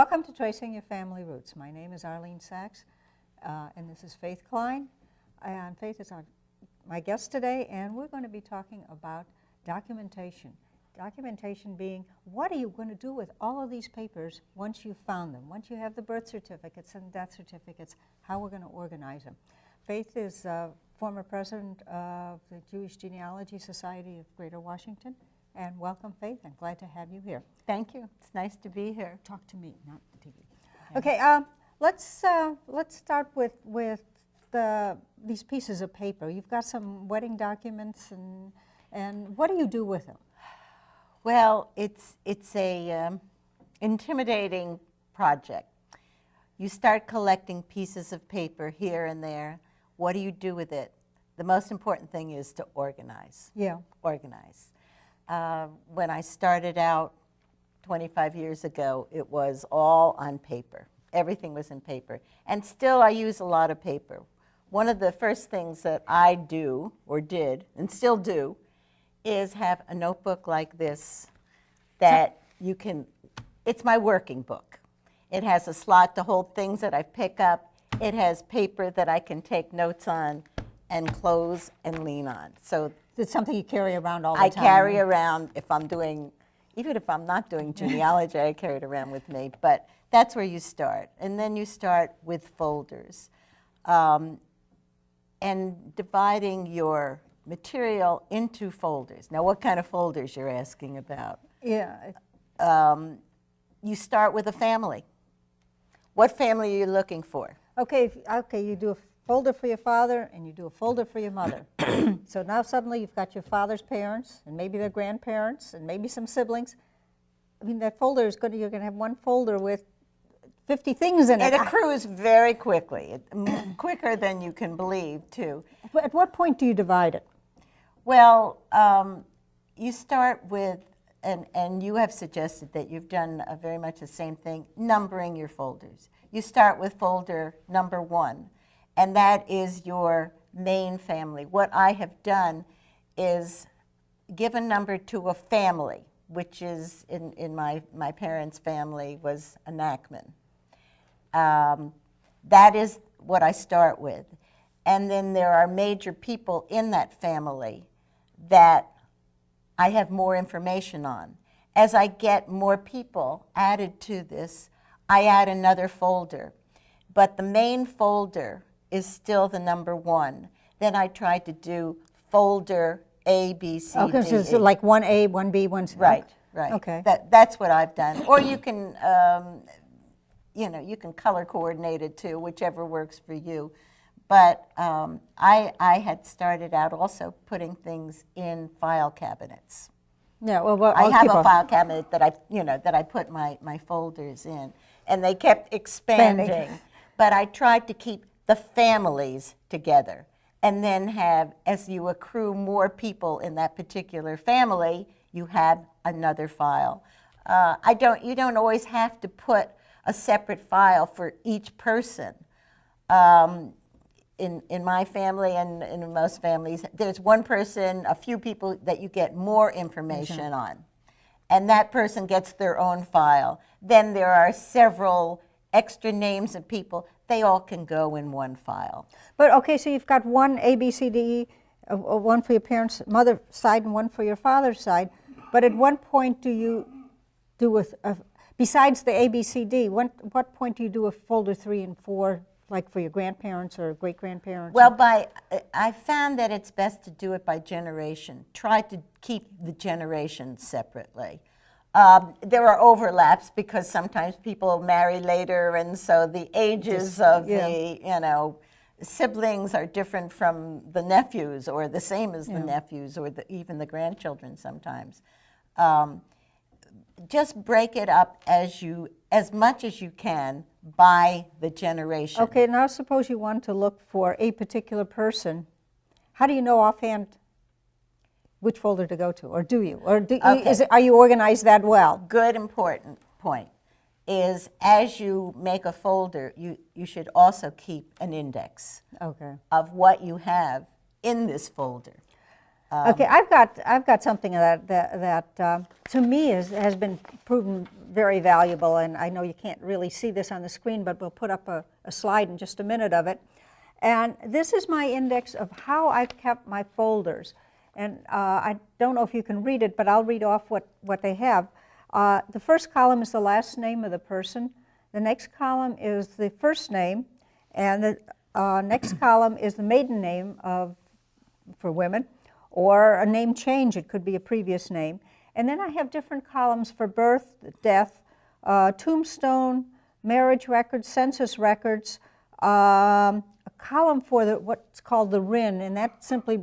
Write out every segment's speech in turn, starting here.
Welcome to Tracing Your Family Roots. My name is Arline Sachs, and this is Faith Klein. And Faith is my guest today, and we're going to be talking about documentation. Documentation being, what are you going to do with all of these papers once you've found them? Once you have the birth certificates and death certificates, how we're going to organize them. Faith is former president of the Jewish Genealogy Society of Greater Washington. And welcome, Faith. I'm glad to have you here. Thank you. It's nice to be here. Talk to me, not the TV. Okay, let's start with these pieces of paper. You've got some wedding documents, and what do you do with them? Well, it's a intimidating project. You start collecting pieces of paper here and there. What do you do with it? The most important thing is to organize. Yeah. Organize. When I started out 25 years ago, it was all on paper. Everything was in paper. And still I use a lot of paper. One of the first things that I do, or did, and still do, is have a notebook like this that you can, it's my working book. It has a slot to hold things that I pick up. It has paper that I can take notes on and close and lean on. So it's something you carry around all the time. I carry around if I'm doing, even if I'm not doing genealogy, I carry it around with me. But that's where you start. And then you start with folders. And dividing your material into folders. Now, what kind of folders you're asking about? Yeah. You start with a family. What family are you looking for? Okay, you do a folder for your father and you do a folder for your mother. So now suddenly you've got your father's parents and maybe their grandparents and maybe some siblings. I mean, that folder is you're going to have one folder with 50 things in it. It accrues very quickly, quicker than you can believe, too. At what point do you divide it? Well, you start with, and you have suggested that you've done very much the same thing, numbering your folders. You start with folder number 1, and that is your main family. What I have done is give a number to a family, which is, in my parents' family, was a Nachman. That is what I start with. And then there are major people in that family that I have more information on. As I get more people added to this, I add another folder. But the main folder is still the number 1. Then I try to do folder A, B, C, D, Okay, so it's like 1A, 1B, 1C. Right, right. Okay. That's what I've done. Or you can, you can color coordinate it too, whichever works for you. But I had started out also putting things in file cabinets. Yeah, well I have a file cabinet that I put my folders in, and they kept expanding. But I tried to keep the families together, and then have, as you accrue more people in that particular family, you have another file. You don't always have to put a separate file for each person. In my family and in most families, there's one person, a few people that you get more information on. And that person gets their own file. Then there are several extra names of people. They all can go in one file. But okay, so you've got one A, B, C, D, E, one for your parents' mother side and one for your father's side. But at what point do you do with, besides the A, B, C, D, what point do you do a folder 3 and 4, like for your grandparents or great-grandparents? Well, I found that it's best to do it by generation. Try to keep the generations separately. There are overlaps because sometimes people marry later, and so the ages of the siblings are different from the nephews, or the same as the nephews, or even the grandchildren sometimes. Just break it up as much as you can by the generation. Okay, now suppose you want to look for a particular person. How do you know offhand which folder to go to, or do you? Or are you organized that well? Good, important point is, as you make a folder, you should also keep an index of what you have in this folder. Okay, I've got something that to me has been proven very valuable, and I know you can't really see this on the screen, but we'll put up a slide in just a minute of it. And this is my index of how I've kept my folders. And I don't know if you can read it, but I'll read off what they have. The first column is the last name of the person. The next column is the first name, and the next column is the maiden name for women, or a name change. It could be a previous name. And then I have different columns for birth, death, tombstone, marriage records, census records, a column for what's called the RIN, and that simply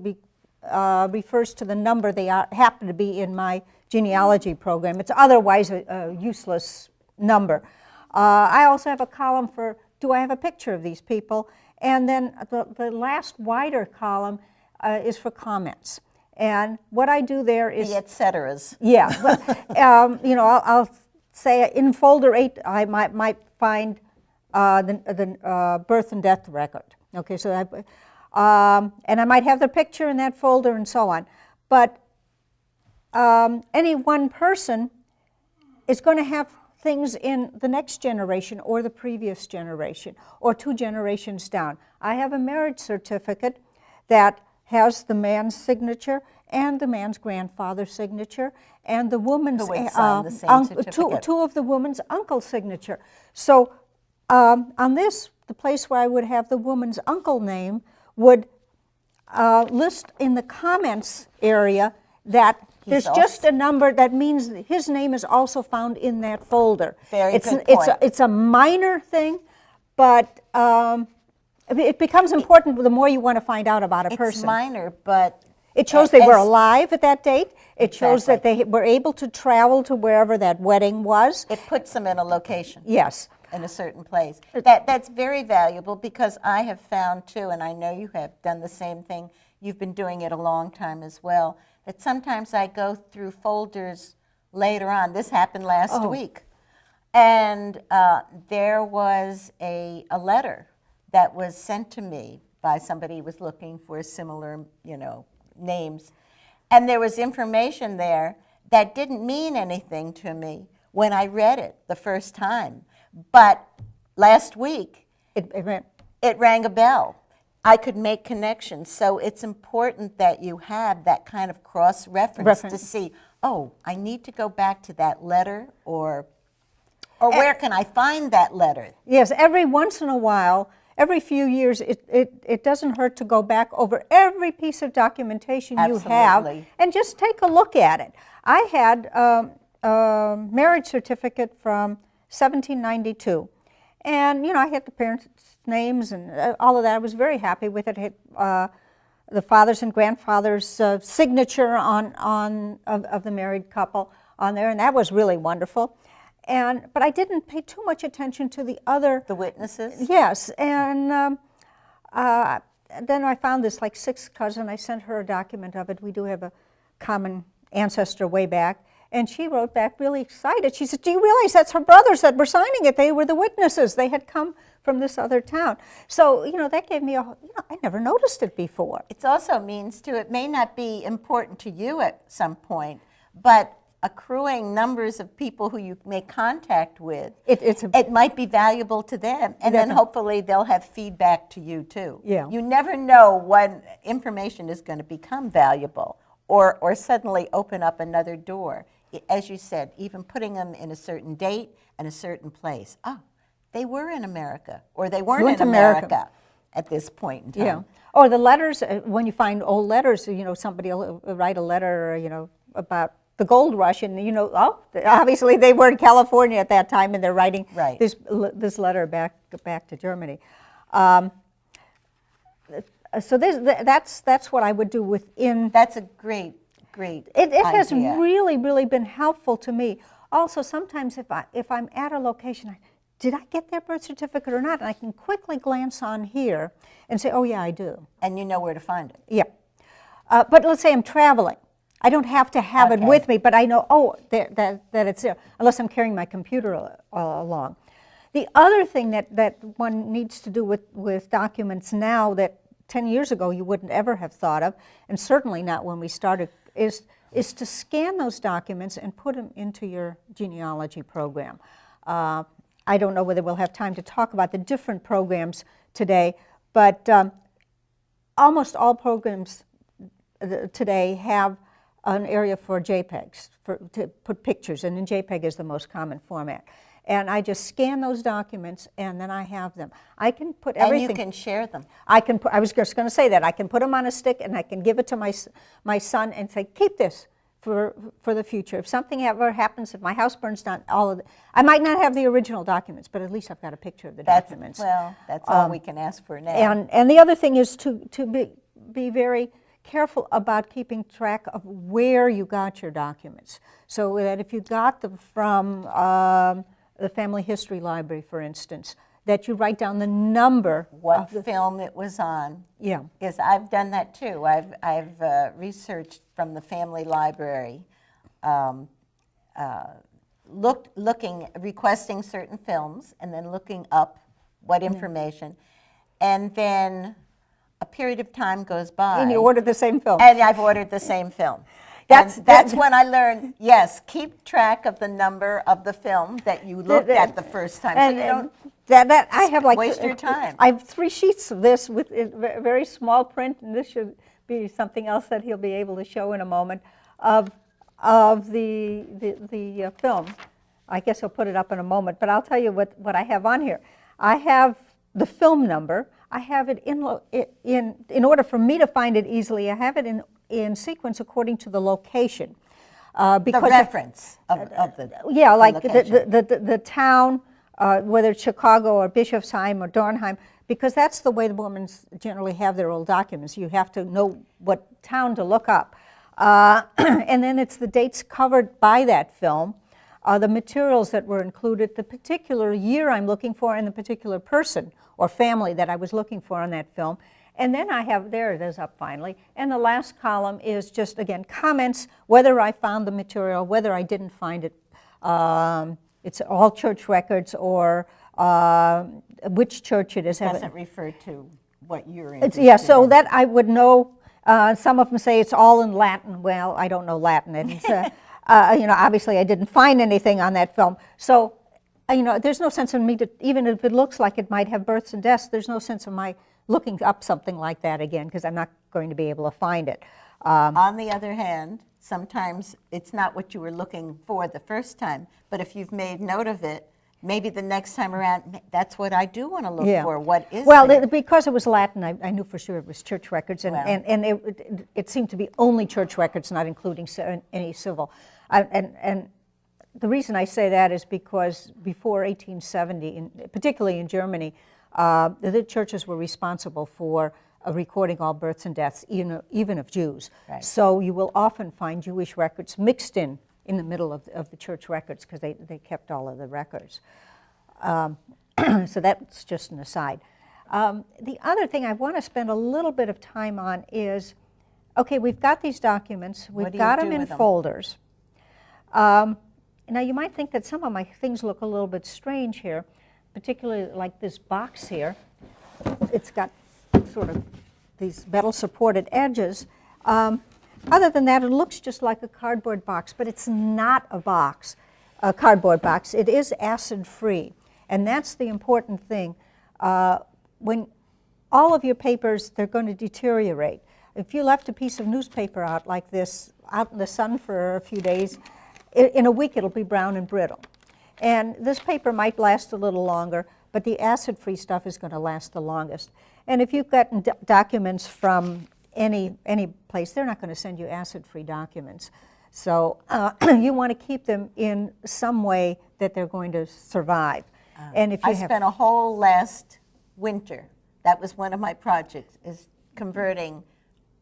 refers to the number they happen to be in my genealogy program. It's otherwise a useless number. I also have a column for, do I have a picture of these people? And then the last wider column is for comments. And what I do there is... The et ceteras. Yeah. I'll say in folder 8, I might find the birth and death record. Okay, so and I might have the picture in that folder and so on. But any one person is going to have things in the next generation or the previous generation or 2 generations down. I have a marriage certificate that has the man's signature and the man's grandfather's signature and the woman's Who would sign the same certificate. two of the woman's uncle's signature. So on this, the place where I would have the woman's uncle name would list in the comments area that there's just a number that means that his name is also found in that folder. Very good point. It's a minor thing, but it becomes important the more you want to find out about a person. It's minor, but... It shows they were alive at that date. It shows that they were able to travel to wherever that wedding was. It puts them in a location. Yes. In a certain place. That's very valuable because I have found too, and I know you have done the same thing, you've been doing it a long time as well, that sometimes I go through folders later on. This happened last week. And there was a letter that was sent to me by somebody who was looking for similar, names. And there was information there that didn't mean anything to me when I read it the first time. But last week, it rang a bell. I could make connections. So it's important that you have that kind of cross-reference to see, oh, I need to go back to that letter, or where can I find that letter? Yes, every once in a while, every few years, it doesn't hurt to go back over every piece of documentation you have and just take a look at it. I had a marriage certificate from 1792. And, I had the parents' names and all of that. I was very happy with it. It had the father's and grandfather's signature of the married couple on there, and that was really wonderful. But I didn't pay too much attention to the other... The witnesses? Yes. And then I found this, 6th cousin. I sent her a document of it. We do have a common ancestor way back. And she wrote back really excited. She said, do you realize that's her brothers that were signing it? They were the witnesses. They had come from this other town. So, that gave me I never noticed it before. It also means, too, it may not be important to you at some point, but accruing numbers of people who you make contact with, it might be valuable to them. And then hopefully they'll have feedback to you, too. Yeah. You never know when information is going to become valuable or suddenly open up another door. As you said, even putting them in a certain date and a certain place. Oh, they were in America, or they weren't in America at this point in time. Yeah. Or the letters, when you find old letters, somebody will write a letter, about the gold rush, and obviously they were in California at that time, and they're writing this letter back to Germany. So that's what I would do within. That's a great It has really, really been helpful to me. Also, sometimes if I'm at a location, did I get their birth certificate or not? And I can quickly glance on here and say, oh yeah, I do. And you know where to find it. Yeah. But let's say I'm traveling. I don't have to have it with me, but I know, that it's there, unless I'm carrying my computer along. The other thing that one needs to do with documents now that 10 years ago you wouldn't ever have thought of, and certainly not when we started, is to scan those documents and put them into your genealogy program. I don't know whether we'll have time to talk about the different programs today, but almost all programs today have an area for JPEGs, to put pictures, and then JPEG is the most common format. And I just scan those documents, and then I have them. I can put everything. And you can share them. I was just going to say that. I can put them on a stick, and I can give it to my son and say, keep this for the future. If something ever happens, if my house burns down, I might not have the original documents, but at least I've got a picture of the documents. Well, that's all we can ask for now. And the other thing is to be very careful about keeping track of where you got your documents. So that if you got them from the Family History Library, for instance, that you write down the number. What film it was on. Yeah. Because I've done that too. I've researched from the Family Library, requesting certain films, and then looking up what information, and then a period of time goes by. And you order the same film. And I've ordered the same film. That's when I learned, yes, keep track of the number of the film that you looked at the first time. And, so you don't I have like waste your time. I have 3 sheets of this with very small print, and this should be something else that he'll be able to show in a moment, of the film. I guess he'll put it up in a moment, but I'll tell you what I have on here. I have the film number. I have it in order for me to find it easily, I have it in sequence according to the location. Because the reference of the yeah, like location. the town, whether it's Chicago or Bischofsheim or Dornheim, because that's the way the Mormons generally have their old documents. You have to know what town to look up. And then it's the dates covered by that film, the materials that were included, the particular year I'm looking for, and the particular person or family that I was looking for on that film. And then I have, there it is up finally, and the last column is just, again, comments, whether I found the material, whether I didn't find it. It's all church records or which church it is. It doesn't refer to what you're interested Yeah, so in. that I would know. Some of them say it's all in Latin. Well, I don't know Latin. And it's, obviously I didn't find anything on that film. So, there's no sense in me to, even if it looks like it might have births and deaths, there's no sense in my looking up something like that again, because I'm not going to be able to find it. On the other hand, sometimes it's not what you were looking for the first time, but if you've made note of it, maybe the next time around, that's what I do want to look for. What is well, because it was Latin, I knew for sure it was church records, and, Wow. and it seemed to be only church records, not including any civil. And the reason I say that is because before 1870, particularly in Germany, the churches were responsible for recording all births and deaths, even of Jews. Right. So you will often find Jewish records mixed in the middle of the church records, because they kept all of the records. So that's just an aside. The other thing I want to spend a little bit of time on is, okay, we've got these documents, we've got them in folders. Now you might think that some of my things look a little bit strange here, particularly like this box here. It's got sort of these metal supported edges. Other than that, it looks just like a cardboard box, but it's not a cardboard box. It is acid-free, and that's the important thing. When all of your papers, they're going to deteriorate. If you left a piece of newspaper out like this, out in the sun for a few days, in a week it'll be brown and brittle. And this paper might last a little longer, but the acid-free stuff is going to last the longest. And if you've gotten documents from any place, they're not going to send you acid-free documents. So you want to keep them in some way that they're going to survive. And if you I spent a whole last winter, that was one of my projects, is converting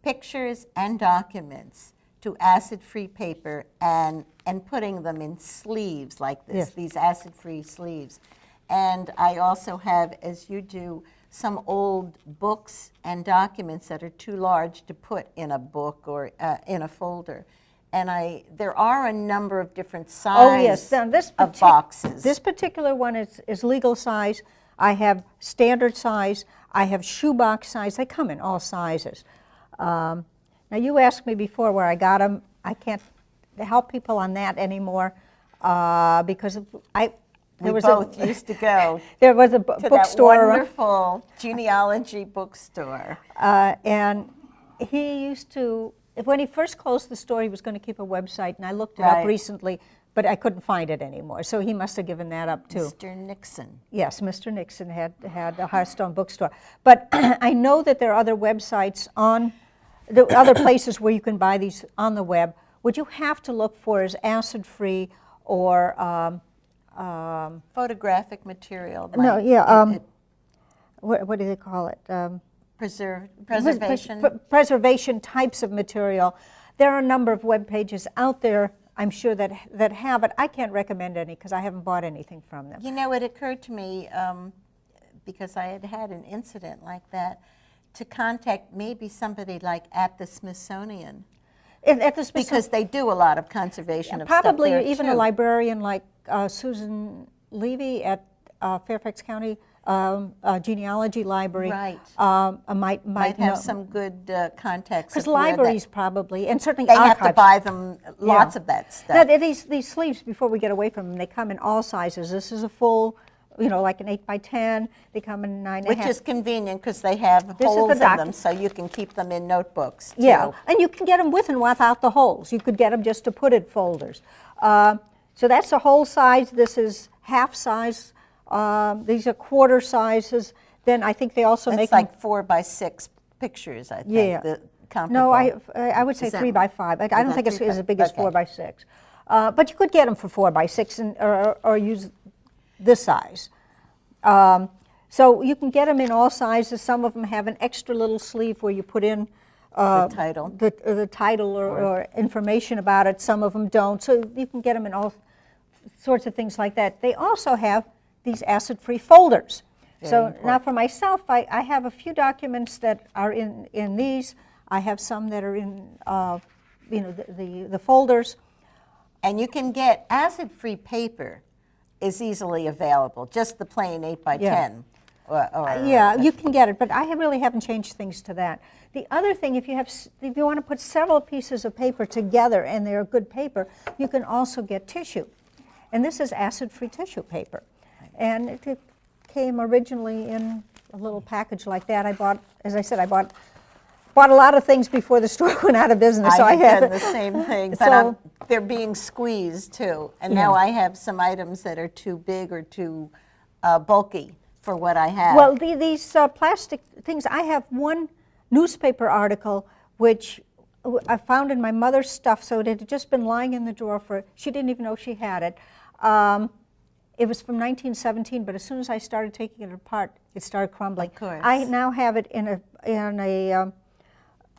pictures and documents to acid-free paper and putting them in sleeves like this, Yes. these acid-free sleeves. And I also have, as you do, some old books and documents that are too large to put in a book or in a folder. And there are a number of different sizes of boxes. This particular one is legal size. I have standard size. I have shoebox size. They come in all sizes. Now, you asked me before where I got them. I can't help people on that anymore because We both used to go there was a to that bookstore. wonderful genealogy bookstore. And he used to, when he first closed the store, he was going to keep a website, and I looked it up Right. recently, but I couldn't find it anymore. So he must have given that up too. Mr. Nixon. Yes, Mr. Nixon had a Hearthstone bookstore. But I know that there are other websites the other places where you can buy these on the web. What you have to look for is acid-free or Photographic material. no, like yeah. it- What do they call it? preservation. Preservation types of material. There are a number of web pages out there, I'm sure, that have it. I can't recommend any because I haven't bought anything from them. You know, it occurred to me, because I had had an incident like that, to contact maybe somebody like at the Smithsonian, At the because they do a lot of conservation of probably stuff there even too. a librarian like Susan Levy at Fairfax County Genealogy Library Right. might Might know. have some good contacts. Because of where libraries probably, and certainly they have archives. to buy them lots of that stuff. Now, these sleeves, before we get away from them, they come in all sizes. This is a full, like an 8x10. They come in 9.5. Which is convenient because they have This is the holes in doc- them, so you can keep them in notebooks too. Yeah, and you can get them with and without the holes. You could get them just to put in folders. So that's a whole size. This is half size. These are quarter sizes. Then I think they also make It's like 4x6 pictures, I think. Yeah. The No, comparable. I would say Is that- 3x5. I don't that think it's 3 as big as okay. 4x6. But you could get them for 4x6 or use this size. So you can get them in all sizes. Some of them have an extra little sleeve where you put in The title. the title or information about it. Some of them don't. So you can get them in all sorts of things like that. They also have these acid-free folders. Very So important. now for myself, I have a few documents that are in these. I have some that are in the folders. And you can get acid-free paper is easily available, just the plain 8x10. Yeah, you can get it, but I really haven't changed things to that. The other thing, if you want to put several pieces of paper together and they're good paper, you can also get tissue. And this is acid-free tissue paper. And it came originally in a little package like that. I bought, as I said, I bought a lot of things before the store went out of business. So I have have done the same thing, but So- they're being squeezed too. And Yeah. now I have some items that are too big or too bulky for what I have. Well, these plastic things, I have one newspaper article which I found in my mother's stuff, so it had just been lying in the drawer she didn't even know she had it. It was from 1917, but as soon as I started taking it apart, it started crumbling. Of course. I now have it in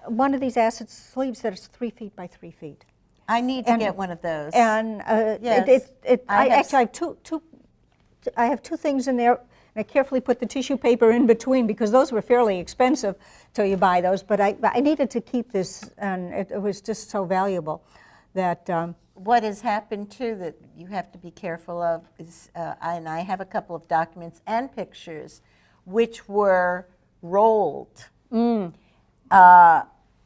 one of these acid sleeves that is 3 feet by 3 feet. I need to and- get one of those. And Yes. I have actually I have two things in there. And I carefully put the tissue paper in between because those were fairly expensive till you buy those. But I needed to keep this, and it was just so valuable that. What has happened too that you have to be careful of is, and I have a couple of documents and pictures which were rolled.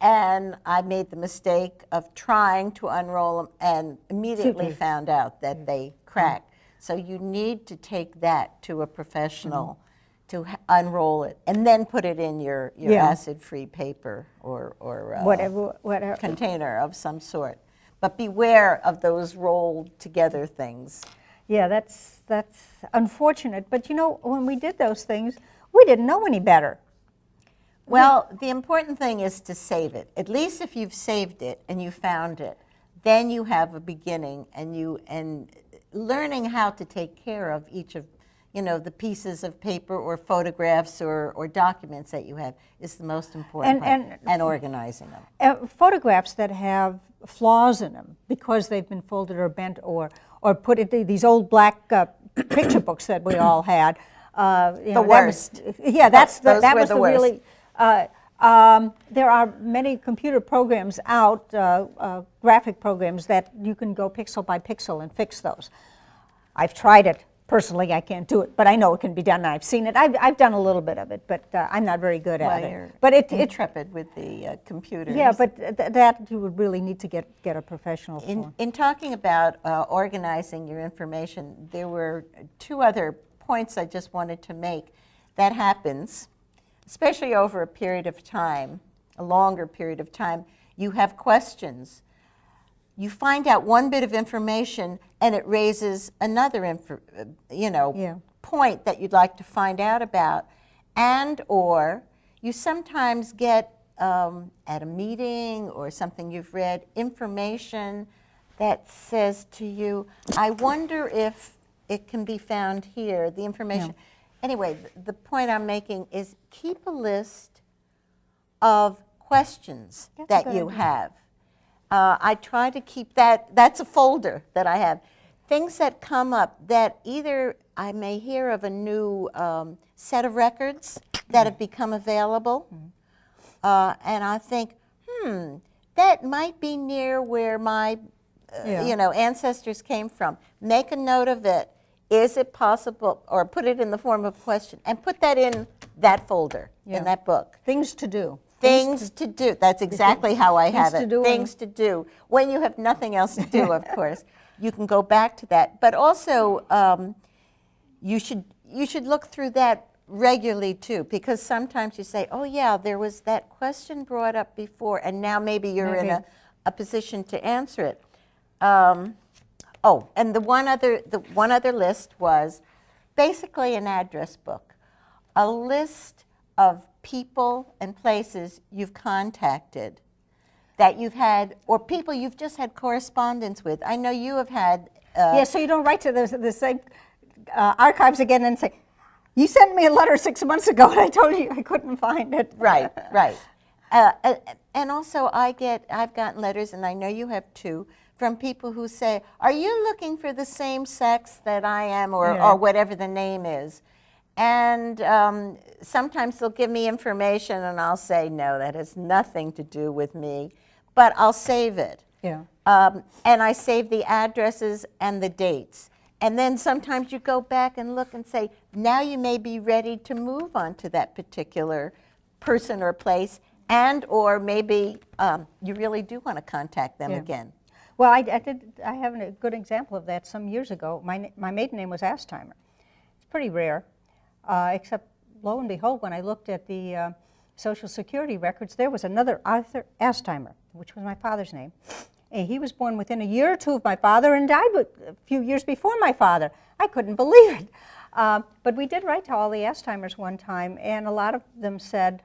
And I made the mistake of trying to unroll them and immediately found out that they cracked. So you need to take that to a professional to unroll it and then put it in your Yeah. acid-free paper or whatever. container of some sort. But beware of those rolled together things. Yeah, that's unfortunate. But when we did those things, we didn't know any better. Well, the important thing is to save it. At least if you've saved it and you found it, then you have a beginning, and learning how to take care of each of the pieces of paper or photographs or documents that you have is the most important part, and organizing them. Photographs that have flaws in them because they've been folded or bent or put into these old black picture books that we all had. The worst. That Those were was the the worst. really. There are many computer programs out, graphic programs that you can go pixel by pixel and fix those. I've tried it. personally, I can't do it, but I know it can be done. I've seen it. I've done a little bit of it, but I'm not very good at You're it. But it intrepid with the computers. yeah, but that you would really need to get a professional for. In talking about organizing your information, there were two other points I just wanted to make. That happens, especially over a period of time, a longer period of time. You have questions. You find out one bit of information, and it raises another point that you'd like to find out about, and or you sometimes get at a meeting or something you've read information that says to you, I wonder if it can be found here, the information. Yeah. Anyway, the point I'm making is keep a list of questions that you have. I try to keep that. That's a folder that I have. Things that come up that either I may hear of a new set of records that have become available, and I think, that might be near where my ancestors came from. Make a note of it. Is it possible, or put it in the form of a question, and put that in that folder, in that book. Things to do. Things to do. That's exactly how I have it. Things to do. When you have nothing else to do, of course, you can go back to that. But also, you should look through that regularly too, because sometimes you say, "Oh yeah, there was that question brought up before, and now maybe you're in a position to answer it." And the one other list was basically an address book, a list of people and places you've contacted that you've had, or people you've just had correspondence with. I know you have had. So you don't write to the same archives again and say, you sent me a letter 6 months ago and I told you I couldn't find it. Right. And also I've gotten letters, and I know you have too, from people who say, are you looking for the same sex that I am, or whatever the name is? And sometimes they'll give me information and I'll say, no, that has nothing to do with me, but I'll save it. Yeah. And I save the addresses and the dates. And then sometimes you go back and look and say, now you may be ready to move on to that particular person or place, and or maybe you really do want to contact them again. Well, I have a good example of that some years ago. My maiden name was Astheimer. It's pretty rare. Except, lo and behold, when I looked at the Social Security records, there was another Arthur Astheimer, which was my father's name. And he was born within a year or two of my father and died a few years before my father. I couldn't believe it. But we did write to all the Astheimers one time, and a lot of them said,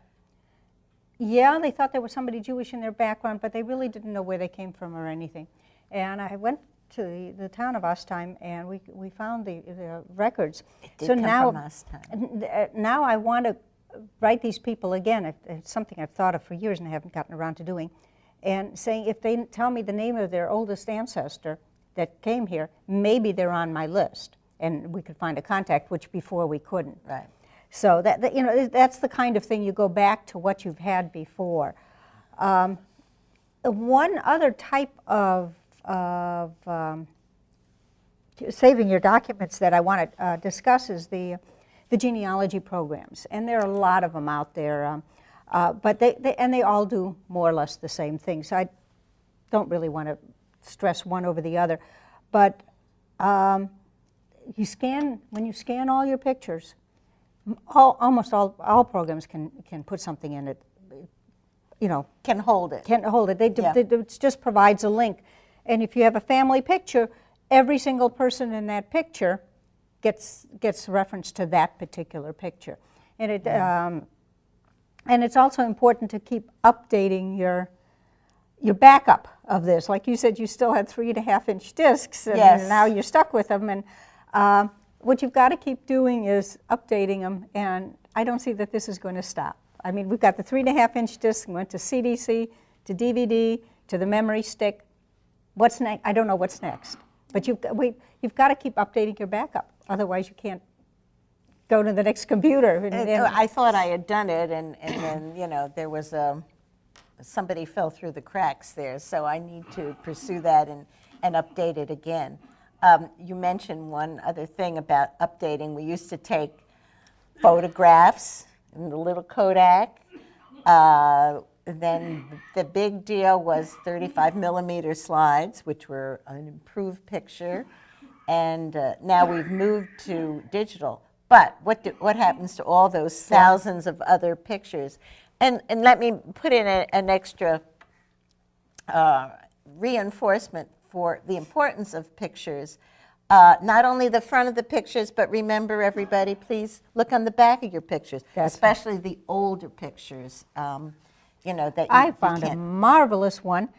yeah, they thought there was somebody Jewish in their background, but they really didn't know where they came from or anything. And I went to the town of Astheim, and we found the records. It did come from Astheim. Now I want to write these people again. It's something I've thought of for years and I haven't gotten around to doing. And saying if they tell me the name of their oldest ancestor that came here, maybe they're on my list, and we could find a contact, which before we couldn't. Right. So that's the kind of thing. You go back to what you've had before. One other type of saving your documents that I want to discuss is the genealogy programs, and there are a lot of them out there, but they all do more or less the same thing. So I don't really want to stress one over the other, but when you scan all your pictures, almost all programs can put something in it. Can hold it. It just provides a link. And if you have a family picture, every single person in that picture gets reference to that particular picture. And it's also important to keep updating your backup of this. Like you said, you still had 3.5-inch discs, and now you're stuck with them. And what you've got to keep doing is updating them. And I don't see that this is going to stop. I mean, we've got the 3.5-inch disc, and went to CDC, to DVD, to the memory stick. What's next? I don't know what's next. But you've got to keep updating your backup. Otherwise, you can't go to the next computer. I thought I had done it, and then there was somebody fell through the cracks there. So I need to pursue that and update it again. You mentioned one other thing about updating. We used to take photographs in the little Kodak. Then the big deal was 35 millimeter slides, which were an improved picture. And now we've moved to digital. But what happens to all those thousands of other pictures? And let me put in an extra reinforcement for the importance of pictures. Not only the front of the pictures, but remember, everybody, please look on the back of your pictures, especially the older pictures. You know that I found a marvelous one.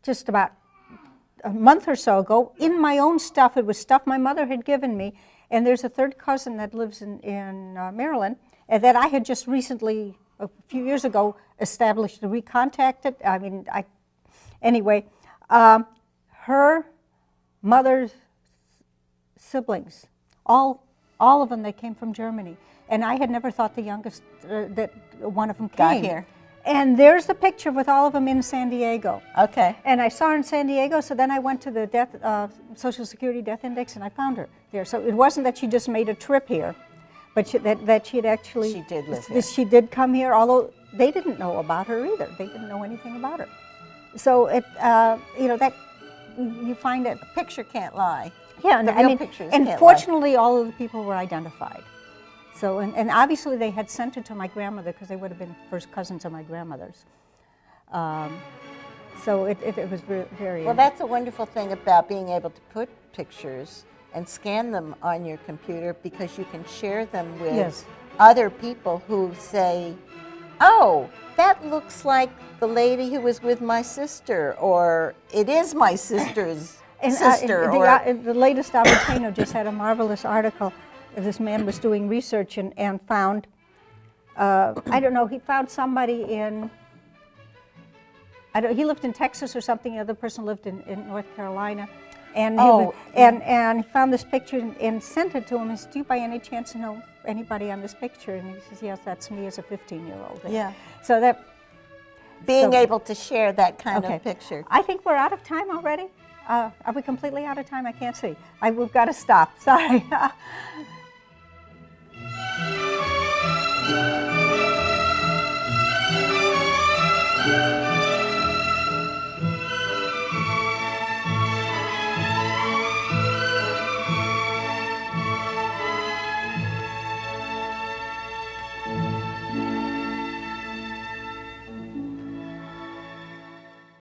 Just about a month or so ago, in my own stuff. It was stuff my mother had given me, and there's a third cousin that lives in Maryland that I had just recently, a few years ago, established to recontacted. Anyway, her mother's siblings, all of them, they came from Germany, and I had never thought the youngest that one of them came. Got here. And there's the picture with all of them in San Diego. Okay. And I saw her in San Diego, so then I went to the Social Security Death Index, and I found her there. So it wasn't that she just made a trip here, but that she had actually... She did live here. She did come here, although they didn't know about her either. They didn't know anything about her. So that you find that... A picture can't lie. Yeah, real pictures and can't fortunately, all of the people were identified. So, and obviously they had sent it to my grandmother because they would have been first cousins of my grandmother's. So it was very... Well, that's a wonderful thing about being able to put pictures and scan them on your computer, because you can share them with other people who say, oh, that looks like the lady who was with my sister, or it is my sister's sister. The latest Abertano just had a marvelous article. This man was doing research and found, I don't know, he found somebody in, he lived in Texas or something, the other person lived in North Carolina, and he found this picture and sent it to him. He said, do you by any chance know anybody on this picture? And he says, yes, that's me as a 15-year-old. Yeah. So that... Being able to share that kind of picture. I think we're out of time already. Are we completely out of time? I can't see. We've got to stop. Sorry.